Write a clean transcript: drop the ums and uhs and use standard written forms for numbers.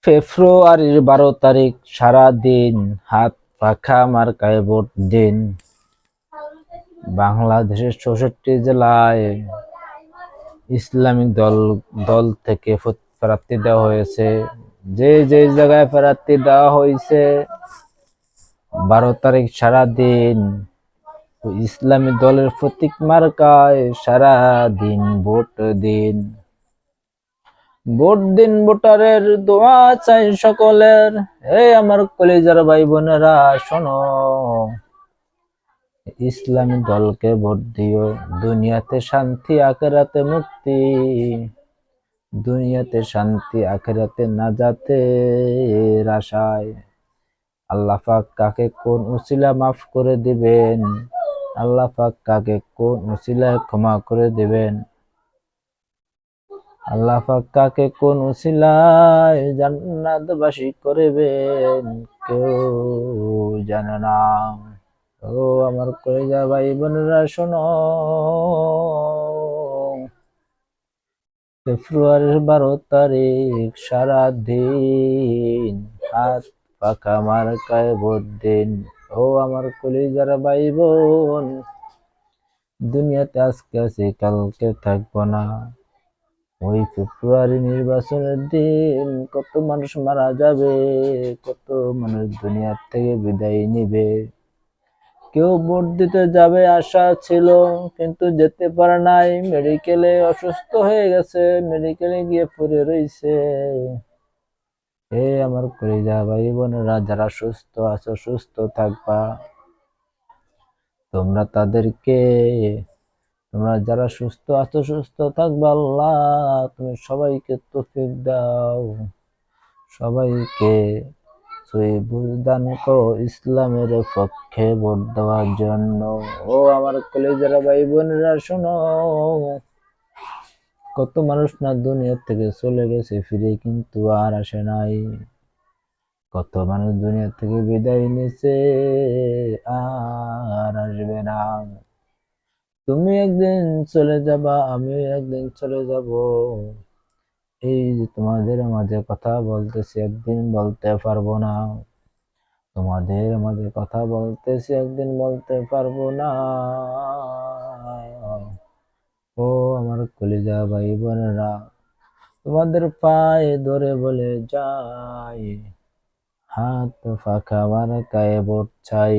ফেব্রুয়ারির 12 তারিখ, সারা দিন হাত পাখা মার্কায় ভোট দিন। বাংলাদেশের 64 জেলায় ইসলামিক দল থেকে প্রার্থী দেওয়া হয়েছে। যে যে জায়গায় প্রার্থী দেওয়া হয়েছে 12 তারিখ সারা দিন ইসলামী দলের প্রতীক মার্কায় সারা দিন ভোট দিন। ভোট দিন, ভোটারের দোয়া চাই সকলের। আমার কলিজার ভাই বোনেরা শোনো, ইসলামী দলকে ভোট দিও। দুনিয়াতে শান্তি, আখেরাতে মুক্তি। দুনিয়াতে শান্তি, আখেরাতে নাজাতের আশায়। আল্লাহ পাক কাকে কোন উসিলা মাফ করে দিবেন, আল্লাহ পাক কাকে কোন উসিলায় ক্ষমা করে দিবেন, আল্লাহ পাক কাকে কোন উসিলায় জান্নাতবাসী করবেন, কেউ জানে না। ও আমার কলিজা ভাই বোনেরা শোনো, ফেব্রুয়ারির 12 তারিখ সারা দিন হাত পাখা মার্কায় ভোট দিন। ও আমার কলিজার ভাই বোন, দুনিয়াতে আজকে আছি কালকে থাকবো না। ওই ফেব্রুয়ারি নির্বাচনের দিন কত মানুষ মারা যাবে, কত মানুষ দুনিয়ার থেকে বিদায় নিবে। কেউ ভোট দিতে যাবে আশা ছিল, কিন্তু যেতে পারে নাই। মেডিকেলে অসুস্থ হয়ে গেছে, মেডিকেলে গিয়ে পড়ে রয়েছে। আমার কলিজা ভাই বোনেরা, যারা সুস্থ আছো সুস্থ থাকবা। তোমরা যারা সুস্থ আছো সুস্থ থাকবা। আল্লাহ তুমি সবাইকে তৌফিক দাও, সবাইকে বুঝদান করো ইসলামের পক্ষে ভোট দেওয়ার জন্য। ও আমার কলিজার ভাই বোনেরা শোনো, কত মানুষ না দুনিয়া থেকে চলে গেছে, ফিরে কিন্তু আর আসে নাই। কত মানুষ দুনিয়া থেকে বিদায় নিছে, আর আসবে না। তুমি একদিন চলে যাবা, আমি একদিন চলে যাব। এই যে তোমাদের মাঝে কথা বলতেছি, একদিন বলতে পারবো না। তোমাদের মাঝে কথা বলতেছি, একদিন বলতে পারবো না। ও আমার কলিজা ভাই বোনেরা, তোমাদের পায়ে ধরে বলে যাই, হাত পাখা মার্কায় ভোট চাই।